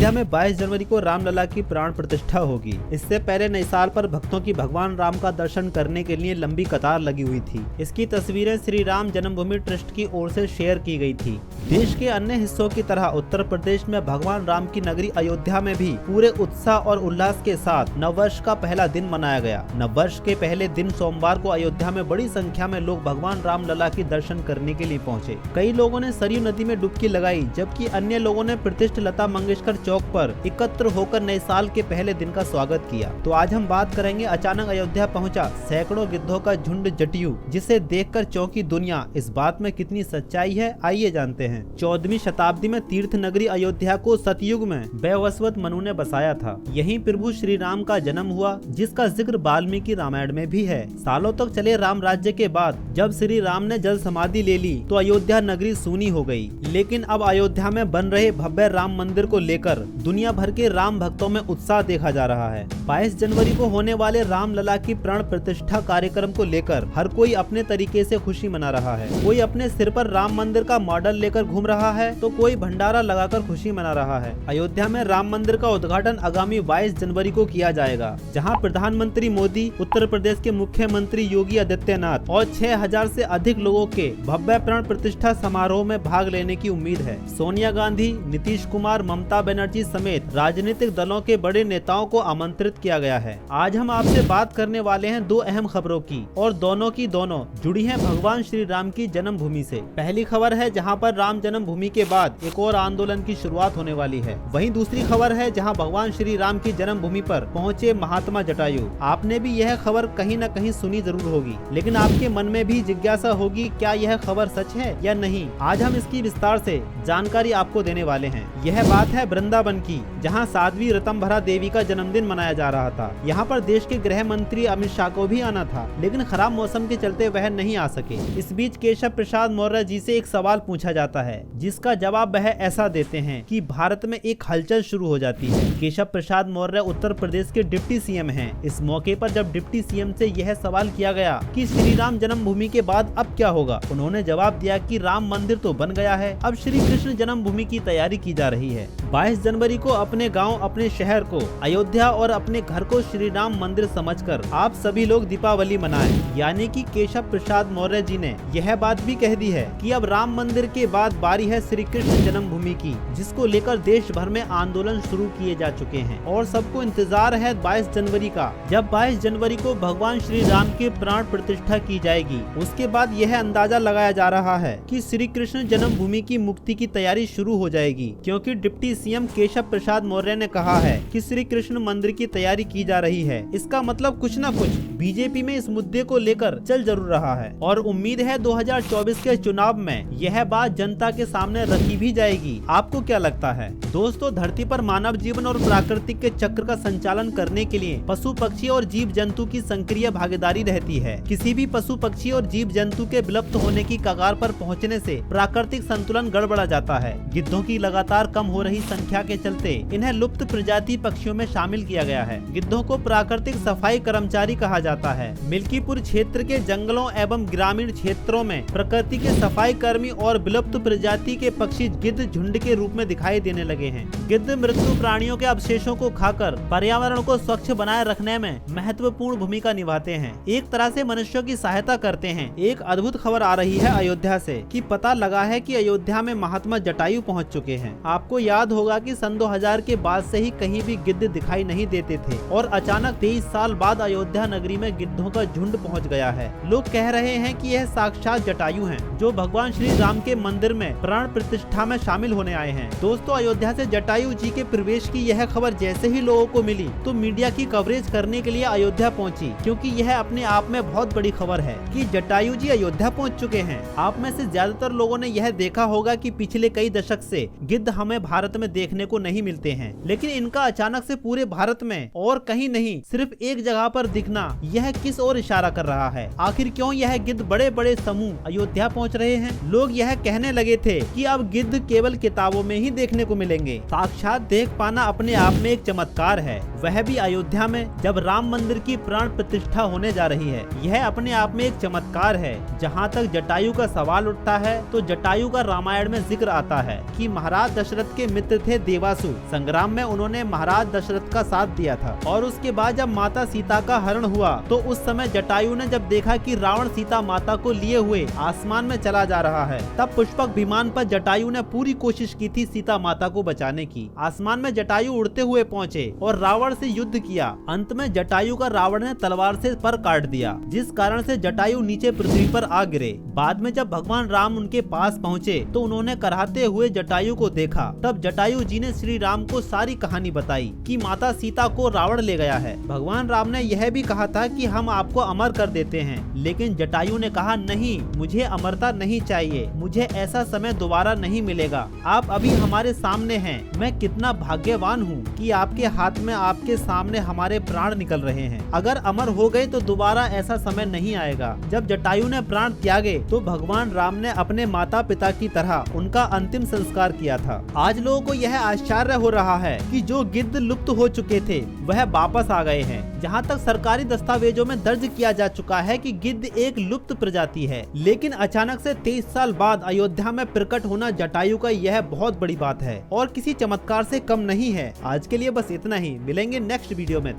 अयोध्या में 22 जनवरी को रामलला की प्राण प्रतिष्ठा होगी। इससे पहले नए साल पर भक्तों की भगवान राम का दर्शन करने के लिए लंबी कतार लगी हुई थी। इसकी तस्वीरें श्री राम जन्मभूमि ट्रस्ट की ओर से शेयर की गई थी। देश के अन्य हिस्सों की तरह उत्तर प्रदेश में भगवान राम की नगरी अयोध्या में भी पूरे उत्साह और उल्लास के साथ नववर्ष का पहला दिन मनाया गया। नववर्ष के पहले दिन सोमवार को अयोध्या में बड़ी संख्या में लोग भगवान रामलला की दर्शन करने के लिए पहुंचे। कई लोगों ने सरयू नदी में डुबकी लगाई, जबकि अन्य लोगों ने प्रतिष्ठित लता मंगेशकर चौक पर एकत्र होकर नए साल के पहले दिन का स्वागत किया। तो आज हम बात करेंगे अचानक अयोध्या पहुंचा सैकड़ों गिद्धों का झुंड जटायु, जिसे देखकर चौंकी दुनिया। इस बात में कितनी सच्चाई है, आइए जानते हैं। 14वीं शताब्दी में तीर्थ नगरी अयोध्या को सतयुग में वैवस्वत मनु ने बसाया था। यहीं प्रभु श्री राम का जन्म हुआ, जिसका जिक्र वाल्मीकि रामायण में भी है। सालों तक चले राम राज्य के बाद जब श्री राम ने जल समाधि ले ली तो अयोध्या नगरी सूनी हो गई। लेकिन अब अयोध्या में बन रहे भव्य राम मंदिर को लेकर दुनिया भर के राम भक्तों में उत्साह देखा जा रहा है। 22 जनवरी को होने वाले रामलला की प्राण प्रतिष्ठा कार्यक्रम को लेकर हर कोई अपने तरीके से खुशी मना रहा है। कोई अपने सिर पर राम मंदिर का मॉडल लेकर घूम रहा है तो कोई भंडारा लगाकर खुशी मना रहा है। अयोध्या में राम मंदिर का उद्घाटन आगामी 22 जनवरी को किया जाएगा, जहां प्रधानमंत्री मोदी, उत्तर प्रदेश के मुख्यमंत्री योगी आदित्यनाथ और 6000 से अधिक लोगों के भव्य प्राण प्रतिष्ठा समारोह में भाग लेने की उम्मीद है। सोनिया गांधी, नीतीश कुमार, ममता बनर्जी समेत राजनीतिक दलों के बड़े नेताओं को आमंत्रित किया गया है। आज हम आपसे बात करने वाले हैं दो अहम खबरों की, और दोनों की दोनों जुड़ी हैं भगवान श्री राम की जन्मभूमि से। पहली खबर है जहां पर राम जन्मभूमि के बाद एक और आंदोलन की शुरुआत होने वाली है। वहीं दूसरी खबर है जहां भगवान श्री राम की जन्मभूमि पर पहुंचे महात्मा जटायु। आपने भी यह खबर कहीं न कहीं सुनी जरूर होगी, लेकिन आपके मन में भी जिज्ञासा होगी क्या यह खबर सच है या नहीं। आज हम इसकी विस्तार से जानकारी आपको देने वाले हैं। यह बात है वृंदावन की, जहां साध्वी ऋतंभरा देवी का जन्मदिन मनाया जा रहा था। यहां पर देश के गृह मंत्री अमित शाह को भी आना था, लेकिन खराब मौसम के चलते वह नहीं आ सके। इस बीच केशव प्रसाद मौर्य जी से एक सवाल पूछा जाता है, जिसका जवाब वह ऐसा देते हैं कि भारत में एक हलचल शुरू हो जाती है। केशव प्रसाद मौर्य उत्तर प्रदेश के डिप्टी सीएम हैं। इस मौके पर जब डिप्टी सीएम से यह सवाल किया गया कि श्री राम जन्मभूमि के बाद अब क्या होगा, उन्होंने जवाब दिया कि राम मंदिर तो बन गया है, अब श्री कृष्ण जन्मभूमि की तैयारी की जा रही है। 22 जनवरी को अपने गांव, अपने शहर को अयोध्या और अपने घर को श्री राम मंदिर समझकर आप सभी लोग दीपावली मनाएं। यानी कि केशव प्रसाद मौर्य जी ने यह बात भी कह दी है कि अब राम मंदिर के बाद बारी है श्री कृष्ण जन्मभूमि की, जिसको लेकर देश भर में आंदोलन शुरू किए जा चुके हैं और सबको इंतजार है 22 जनवरी का, जब 22 जनवरी को भगवान श्री राम की प्राण प्रतिष्ठा की जाएगी। उसके बाद यह अंदाजा लगाया जा रहा है कि श्री कृष्ण जन्मभूमि की मुक्ति की तैयारी शुरू हो जाएगी, क्योंकि डिप्टी सीएम केशव प्रसाद मौर्य ने कहा है कि श्री कृष्ण मंदिर की तैयारी की जा रही है। इसका मतलब कुछ न कुछ बीजेपी में इस मुद्दे को लेकर चल जरूर रहा है, और उम्मीद है 2024 के चुनाव में यह बात जनता के सामने रखी भी जाएगी। आपको क्या लगता है दोस्तों? धरती पर मानव जीवन और प्राकृतिक के चक्र का संचालन करने के लिए पशु पक्षी और जीव जंतु की सक्रिय भागीदारी रहती है। किसी भी पशु पक्षी और जीव जंतु के विलुप्त होने की कगार पर पहुंचने से प्राकृतिक संतुलन गड़बड़ा जाता है। गिद्धों की लगातार कम हो रही संख्या के चलते इन्हें लुप्त प्रजाति पक्षियों में शामिल किया गया है। गिद्धों को प्राकृतिक सफाई कर्मचारी कहा जाता है। मिल्कीपुर क्षेत्र के जंगलों एवं ग्रामीण क्षेत्रों में प्रकृति के सफाई कर्मी और विलुप्त प्रजाति के पक्षी गिद्ध झुंड के रूप में दिखाई देने लगे हैं। गिद्ध मृत्यु प्राणियों के अवशेषों को खाकर पर्यावरण को स्वच्छ बनाए रखने में महत्वपूर्ण भूमिका निभाते हैं। एक तरह से मनुष्यों की सहायता करते हैं। एक अद्भुत खबर आ रही है अयोध्या से कि पता लगा है कि अयोध्या में महात्मा जटायु पहुंच चुके हैं। आपको याद होगा कि सन 2000 के बाद से ही कहीं भी गिद्ध दिखाई नहीं देते थे, और अचानक 23 साल बाद अयोध्या नगरी में गिद्धों का झुंड पहुंच गया है। लोग कह रहे हैं कि यह साक्षात जटायु हैं, जो भगवान श्री राम के मंदिर में प्राण प्रतिष्ठा में शामिल होने आए हैं। दोस्तों, अयोध्या से जटायु जी के प्रवेश की यह खबर जैसे ही लोगों को मिली तो मीडिया की कवरेज करने के लिए अयोध्या पहुंची, क्योंकि यह अपने आप में बहुत बड़ी खबर है कि जटायु जी अयोध्या पहुंच चुके हैं। आप में से ज्यादातर लोगों ने यह देखा होगा कि पिछले कई दशक से गिद्ध हमें भारत में देखने को नहीं मिलते हैं, लेकिन इनका अचानक से पूरे भारत में और कहीं नहीं सिर्फ एक जगह पर दिखना, यह किस ओर इशारा कर रहा है? आखिर क्यों यह गिद्ध बड़े बड़े समूह अयोध्या पहुंच रहे हैं? लोग यह कहने लगे थे कि अब गिद्ध केवल किताबों में ही देखने को मिलेंगे। साक्षात देख पाना अपने आप में एक चमत्कार है, वह भी अयोध्या में जब राम मंदिर की प्राण प्रतिष्ठा होने जा रही है। यह अपने आप में एक चमत्कार है। जहाँ तक जटायु का सवाल उठता है तो जटायु का रामायण में जिक्र आता है कि महाराज दशरथ के मित्र थे देवासु। संग्राम में उन्होंने महाराज दशरथ का साथ दिया था। और उसके बाद जब माता सीता का हरण हुआ तो उस समय जटायु ने जब देखा कि रावण सीता माता को लिए हुए आसमान में चला जा रहा है, तब पुष्पक विमान पर जटायु ने पूरी कोशिश की थी सीता माता को बचाने की। आसमान में जटायु उड़ते हुए पहुँचे और रावण से युद्ध किया। अंत में जटायु का रावण ने तलवार से पर काट दिया, जिस कारण से जटायु नीचे पृथ्वी पर आ गिरे। बाद में जब भगवान राम उनके पास पहुँचे तो उन्होंने कराहते हुए जटायु को देखा। तब जटायु जी ने श्री राम को सारी कहानी बताई कि माता सीता को रावण ले गया है। भगवान राम ने यह भी कहा था कि हम आपको अमर कर देते हैं, लेकिन जटायु ने कहा नहीं, मुझे अमरता नहीं चाहिए, मुझे ऐसा समय दोबारा नहीं मिलेगा। आप अभी हमारे सामने हैं, मैं कितना भाग्यवान हूँ कि आपके हाथ में आपके सामने हमारे प्राण निकल रहे हैं। अगर अमर हो गए तो दोबारा ऐसा समय नहीं आएगा। जब जटायु ने प्राण त्यागे तो भगवान राम ने अपने माता पिता की तरह उनका अंतिम संस्कार किया था। आज लोगों को यह आश्चर्य हो रहा है कि जो गिद्ध लुप्त हो चुके थे वह वापस आ गए हैं। जहाँ तक सरकारी दस्तावेजों में दर्ज किया जा चुका है कि गिद्ध एक लुप्त प्रजाति है, लेकिन अचानक से 23 साल बाद अयोध्या में प्रकट होना जटायु का यह बहुत बड़ी बात है और किसी चमत्कार से कम नहीं है। आज के लिए बस इतना ही, मिलेंगे नेक्स्ट वीडियो में।